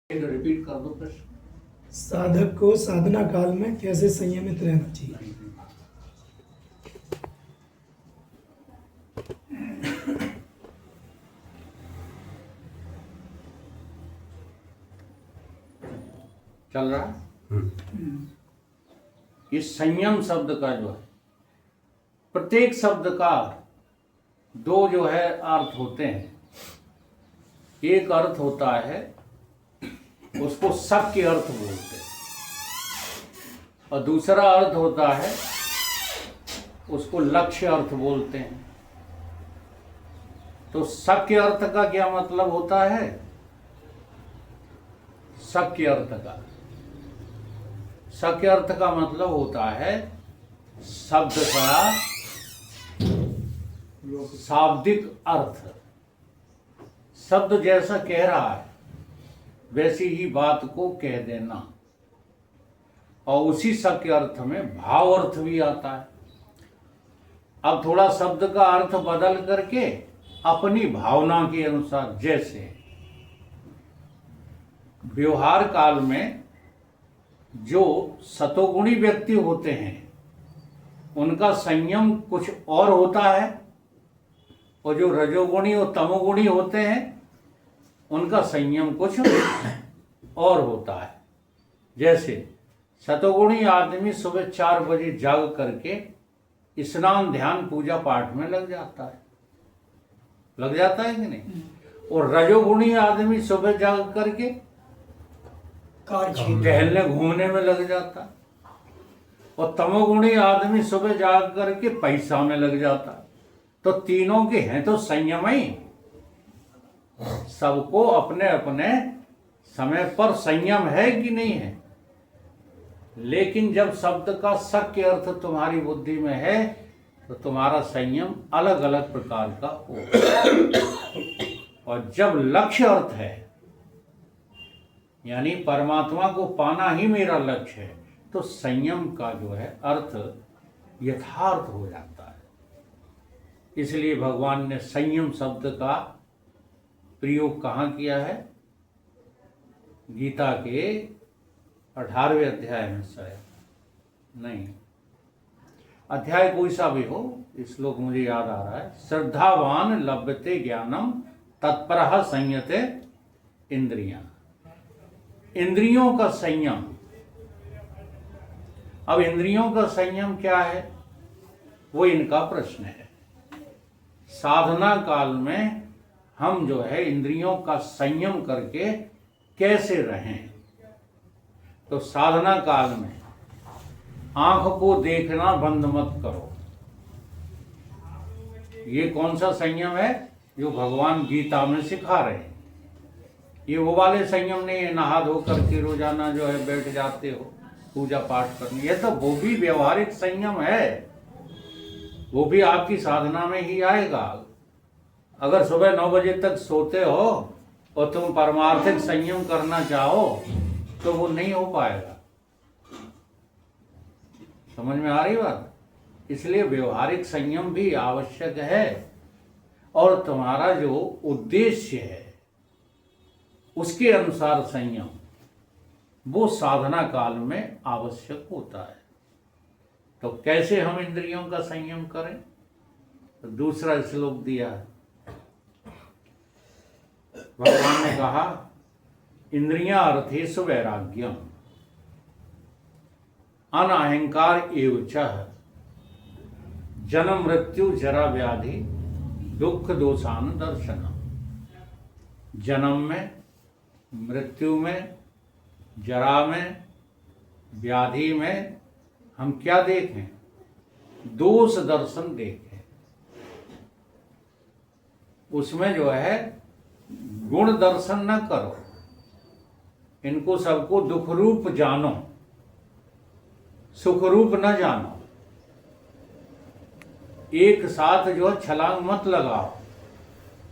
Repeat कर दो प्रश्न। साधक को साधना काल में कैसे संयमित रहना चाहिए? चल रहा है। इस संयम शब्द का जो है, प्रत्येक शब्द का दो जो है अर्थ होते हैं। एक अर्थ होता है उसको सब के अर्थ बोलते हैं, और दूसरा अर्थ होता है उसको लक्ष्य अर्थ बोलते हैं। तो सब के अर्थ का क्या मतलब होता है? सब के अर्थ का मतलब होता है शब्द का शाब्दिक अर्थ। शब्द जैसा कह रहा है वैसी ही बात को कह देना, और उसी शब्द के अर्थ में भाव अर्थ भी आता है। अब थोड़ा शब्द का अर्थ बदल करके अपनी भावना के अनुसार, जैसे व्यवहार काल में जो सतोगुणी व्यक्ति होते हैं उनका संयम कुछ और होता है, और जो रजोगुणी और तमोगुणी होते हैं उनका संयम कुछ और होता है। जैसे सतोगुणी आदमी सुबह 4 बजे जाग करके स्नान ध्यान पूजा पाठ में लग जाता है कि नहीं? और रजोगुणी आदमी सुबह जाग करके टहलने घूमने में लग जाता है, और तमोगुणी आदमी सुबह जाग करके पैसा में लग जाता है। तो तीनों के हैं तो संयम ही। सबको अपने अपने समय पर संयम है कि नहीं है। लेकिन जब शब्द का सत्य अर्थ तुम्हारी बुद्धि में है तो तुम्हारा संयम अलग अलग प्रकार का होगा। और जब लक्ष्य अर्थ है, यानी परमात्मा को पाना ही मेरा लक्ष्य है, तो संयम का जो है अर्थ यथार्थ हो जाता है। इसलिए भगवान ने संयम शब्द का प्रयोग कहाँ किया है? गीता के 18वें अध्याय में शायद नहीं, अध्याय कोई सा भी हो, श्लोक मुझे याद आ रहा है। श्रद्धावान लभते ज्ञानम तत्परः संयते इंद्रियां। इंद्रियों का संयम। अब इंद्रियों का संयम क्या है, वो इनका प्रश्न है। साधना काल में हम जो है इंद्रियों का संयम करके कैसे रहें? तो साधना काल में आंख को देखना बंद मत करो। ये कौन सा संयम है जो भगवान गीता में सिखा रहे हैं? ये वो वाले संयम नहीं है नहा धो करके रोजाना जो है बैठ जाते हो पूजा पाठ करनी। ये तो वो भी व्यवहारिक संयम है, वो भी आपकी साधना में ही आएगा। अगर सुबह 9 बजे तक सोते हो और तुम परमार्थिक संयम करना चाहो तो वो नहीं हो पाएगा। समझ में आ रही बात? इसलिए व्यवहारिक संयम भी आवश्यक है, और तुम्हारा जो उद्देश्य है उसके अनुसार संयम वो साधना काल में आवश्यक होता है। तो कैसे हम इंद्रियों का संयम करें? तो दूसरा श्लोक दिया है। भगवान ने कहा इंद्रियां अर्थेषु वैराग्यम अनअहंकार एव च जन्म मृत्यु जरा व्याधि दुख दोषान दर्शनम। जन्म में, मृत्यु में, जरा में, व्याधि में हम क्या देखें? दोष दर्शन देखें। उसमें जो है गुण दर्शन न करो, इनको सबको दुख रूप जानो, सुख रूप न जानो। एक साथ जो है छलांग मत लगाओ।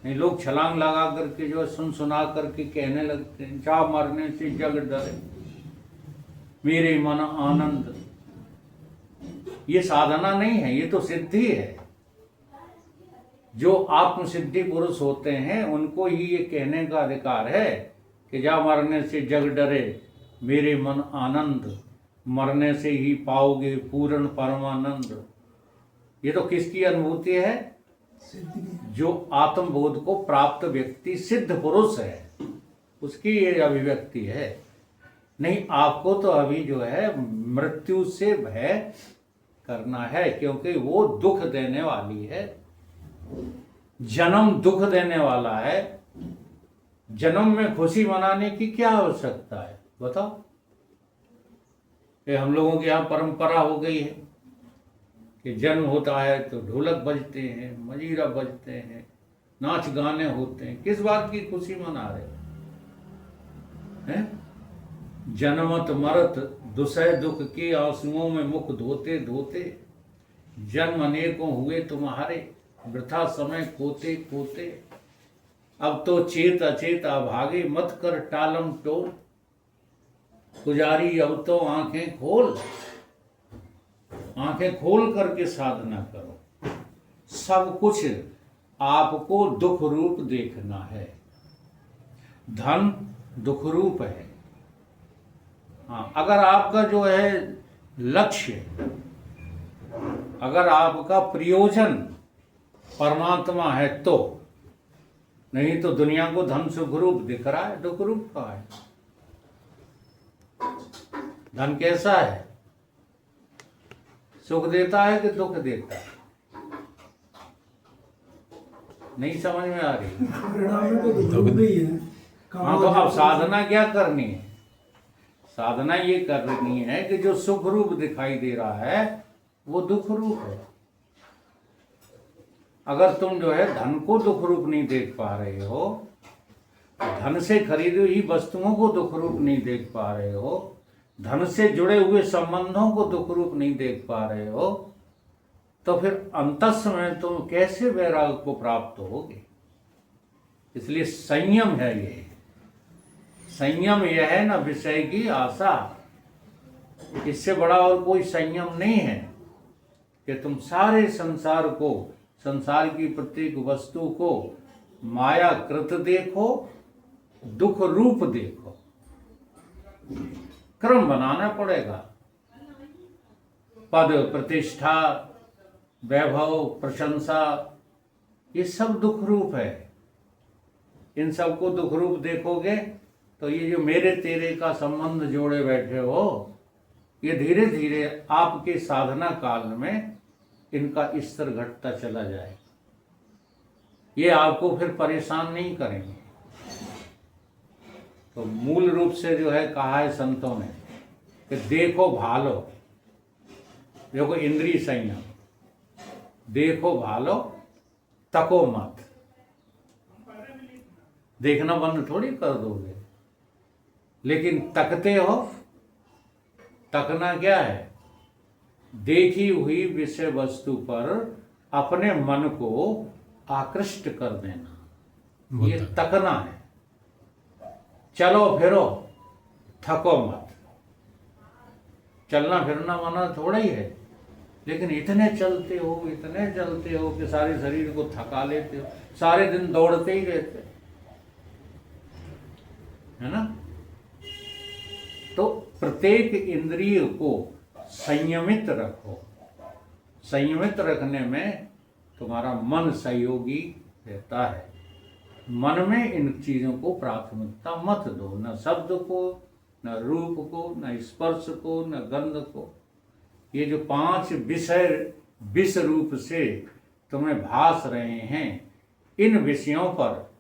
नहीं, लोग छलांग लगा करके जो है सुन सुना करके कहने लगते हैं जा मरने से जग डरे मेरे मन आनंद। ये साधना नहीं है, ये तो सिद्धि है। जो आत्म सिद्धि पुरुष होते हैं उनको ही ये कहने का अधिकार है कि जा मरने से जग डरे मेरे मन आनंद, मरने से ही पाओगे पूर्ण परमानंद। ये तो किसकी अनुभूति है? जो आत्मबोध को प्राप्त व्यक्ति, सिद्ध पुरुष है, उसकी ये अभिव्यक्ति है। नहीं, आपको तो अभी जो है मृत्यु से भय करना है, क्योंकि वो दुख देने वाली है। जन्म दुख देने वाला है। जन्म में खुशी मनाने की क्या आवश्यकता है बताओ? ये हम लोगों की यहाँ परंपरा हो गई है कि जन्म होता है तो ढोलक बजते हैं, मजीरा बजते हैं, नाच गाने होते हैं। किस बात की खुशी मना रहे हैं? जन्मत मरत दुसह दुख के आंसुओं में मुख धोते धोते, जन्म अनेकों हुए तुम्हारे वृथा समय खोते खोते। अब तो चेत अचेत अभागे मत कर टालम टोल, पुजारी अब तो आंखें खोल, आंखें खोल करके साधना करो। सब कुछ आपको दुख रूप देखना है। धन दुख रूप है। हाँ, अगर आपका जो है लक्ष्य, अगर आपका प्रयोजन परमात्मा है तो, नहीं तो दुनिया को धन सुख रूप दिख रहा है, दुख रूप का है। धन कैसा है? सुख देता है कि दुख देता है? नहीं समझ में आ रही? परिणाम में तो दुख ही है। हाँ, तो अब साधना क्या करनी है? साधना ये करनी है कि जो सुख रूप दिखाई दे रहा है वो दुख रूप है। अगर तुम जो है धन को दुख रूप नहीं देख पा रहे हो, धन से खरीदी हुई वस्तुओं को दुख रूप नहीं देख पा रहे हो, धन से जुड़े हुए संबंधों को दुख रूप नहीं देख पा रहे हो, तो फिर अंतस में तुम कैसे वैराग्य को प्राप्त होगे? इसलिए संयम है ये। संयम यह है ना विषय की आशा। इससे बड़ा और कोई संयम नहीं है कि तुम सारे संसार को, संसार की प्रत्येक वस्तु को माया कृत देखो, दुख रूप देखो। क्रम बनाना पड़ेगा। पद, प्रतिष्ठा, वैभव, प्रशंसा, ये सब दुख रूप है। इन सबको दुख रूप देखोगे तो ये जो मेरे तेरे का संबंध जोड़े बैठे हो, ये धीरे धीरे आपके साधना काल में इनका स्तर घटता चला जाएगा। ये आपको फिर परेशान नहीं करेंगे। तो मूल रूप से जो है कहा है संतों ने कि देखो भालो, देखो इंद्रिय संयम, देखो भालो तको मत। देखना बंद थोड़ी कर दोगे, लेकिन तकते हो। तकना क्या है? देखी हुई विषय वस्तु पर अपने मन को आकृष्ट कर देना, ये तकना है। चलो फिरो, थको मत। चलना फिरना माना थोड़ा ही है, लेकिन इतने चलते हो कि सारे शरीर को थका लेते हो, सारे दिन दौड़ते ही रहते, है ना? तो प्रत्येक इंद्रिय को संयमित रखो। संयमित रखने में तुम्हारा मन सहयोगी रहता है। मन में इन चीजों को प्राथमिकता मत दो, न शब्द को, न रूप को, न स्पर्श को, न गंध को। ये जो 5 विषय विष रूप से तुम्हें भास रहे हैं, इन विषयों पर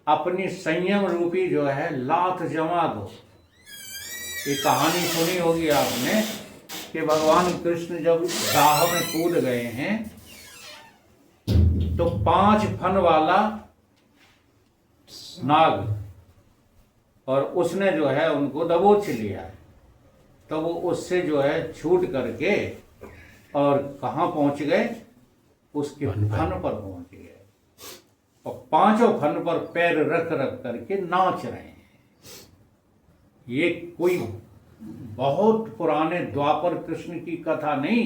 अपनी संयम रूपी जो है लात जमा दो। ये कहानी सुनी होगी आपने कि भगवान कृष्ण जब दाह में कूद गए हैं तो 5 फन वाला नाग, और उसने जो है उनको दबोच लिया है। तो वो उससे जो है छूट करके और कहाँ पहुंच गए? उसके फन पर पहुंच गए, और 5 फन पर पैर रख रख करके नाच रहे हैं। ये कोई बहुत पुराने द्वापर कृष्ण की कथा नहीं,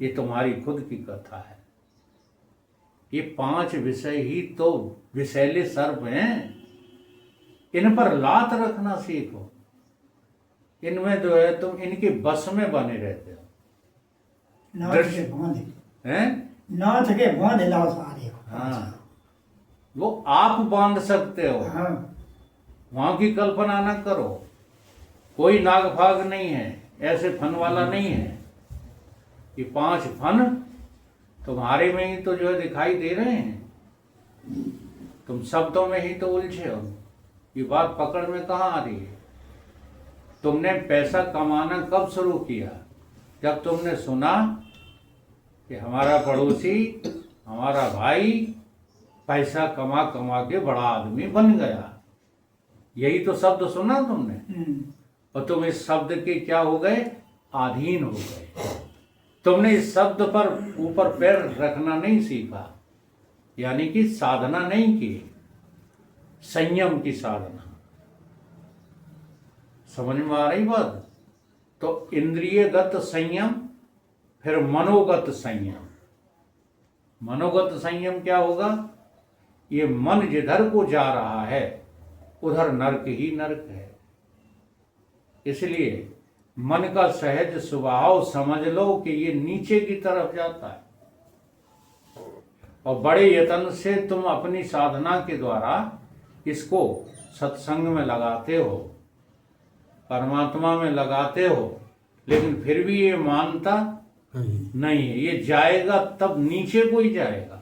ये तुम्हारी खुद की कथा है। ये 5 विषय ही तो विषैले सर्प हैं। इन पर लात रखना सीखो। इनमें जो है तुम इनके बस में बने रहते हो। नाथ के बांधे, हैं? नाथ के बांधे लाओ सारे हो। हाँ, वो आप बांध सकते हो, हाँ, वहां की कल्पना न करो। कोई नाग फाग नहीं है, ऐसे फन वाला नहीं है। ये 5 फन तुम्हारे में ही तो जो है दिखाई दे रहे हैं। तुम शब्दों में ही तो उलझे हो। ये बात पकड़ में कहाँ आ रही है? तुमने पैसा कमाना कब शुरू किया? जब तुमने सुना कि हमारा पड़ोसी, हमारा भाई पैसा कमा कमा के बड़ा आदमी बन गया। यही तो शब्द सुना तुमने, और तुम इस शब्द के क्या हो गए? अधीन हो गए। तुमने इस शब्द पर ऊपर पैर रखना नहीं सीखा, यानी कि साधना नहीं की, संयम की साधना। समझ में आ रही बात? तो इंद्रियगत संयम, फिर मनोगत संयम। मनोगत संयम क्या होगा? ये मन जिधर को जा रहा है उधर नरक ही नरक है। इसलिए मन का सहज स्वभाव समझ लो कि ये नीचे की तरफ जाता है, और बड़े यत्न से तुम अपनी साधना के द्वारा इसको सत्संग में लगाते हो, परमात्मा में लगाते हो, लेकिन फिर भी ये मानता नहीं है। ये जाएगा तब नीचे को ही जाएगा।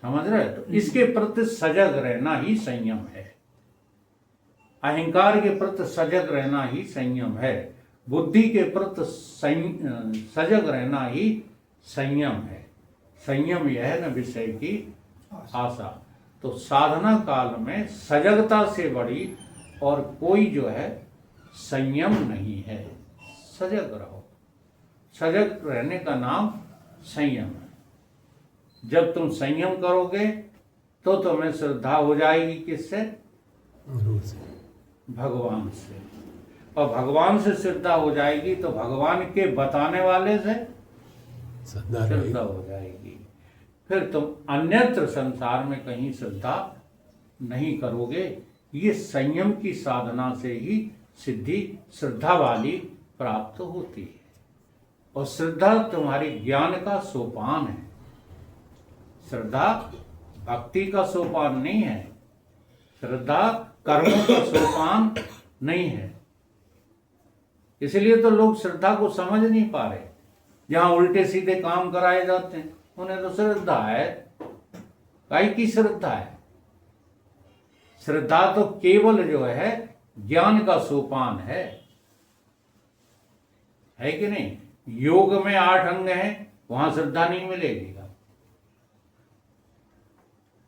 समझ रहे? तो इसके प्रति सजग रहना ही संयम है। अहंकार के प्रति सजग रहना ही संयम है। बुद्धि के प्रति सजग रहना ही संयम है। संयम यह है न विषय की आशा। तो साधना काल में सजगता से बड़ी और कोई जो है संयम नहीं है। सजग रहो। सजग रहने का नाम संयम है। जब तुम संयम करोगे तो तुम्हें श्रद्धा हो जाएगी किससे? भगवान से। और भगवान से श्रद्धा हो जाएगी तो भगवान के बताने वाले से श्रद्धा हो जाएगी। फिर तुम अन्यत्र संसार में कहीं श्रद्धा नहीं करोगे। ये संयम की साधना से ही सिद्धि श्रद्धा वाली प्राप्त होती है। और श्रद्धा तुम्हारी ज्ञान का सोपान है। श्रद्धा भक्ति का सोपान नहीं है। श्रद्धा कर्मों का सोपान नहीं है। इसलिए तो लोग श्रद्धा को समझ नहीं पा रहे। जहां उल्टे सीधे काम कराए जाते हैं उन्हें तो श्रद्धा है। काहे की श्रद्धा है? श्रद्धा तो केवल जो है ज्ञान का सोपान है कि नहीं? योग में 8 अंग हैं, वहां श्रद्धा नहीं मिलेगी।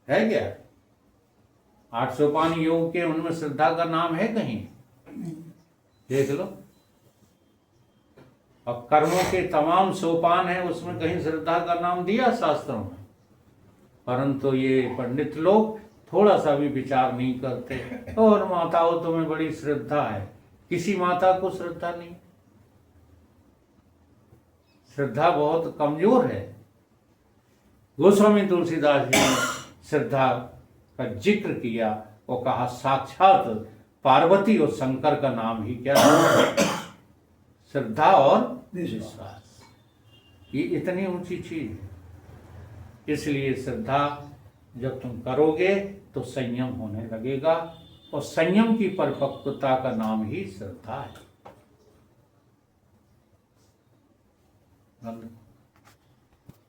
है क्या? 8 सोपान योग के, उनमें श्रद्धा का नाम है कहीं? देख लो। और कर्मों के तमाम सोपान हैं, उसमें कहीं श्रद्धा का नाम दिया शास्त्रों में? परंतु ये पंडित लोग थोड़ा सा भी विचार नहीं करते। और माताओं तुम्हें बड़ी श्रद्धा है। किसी माता को श्रद्धा नहीं। श्रद्धा बहुत कमजोर है। गोस्वामी तुलसीदास जी ने श्रद्धा का जिक्र किया और कहा साक्षात पार्वती और शंकर का नाम ही क्या है? श्रद्धा और विश्वास। ये इतनी ऊंची चीज है। इसलिए श्रद्धा जब तुम करोगे तो संयम होने लगेगा, और संयम की परिपक्वता का नाम ही श्रद्धा है।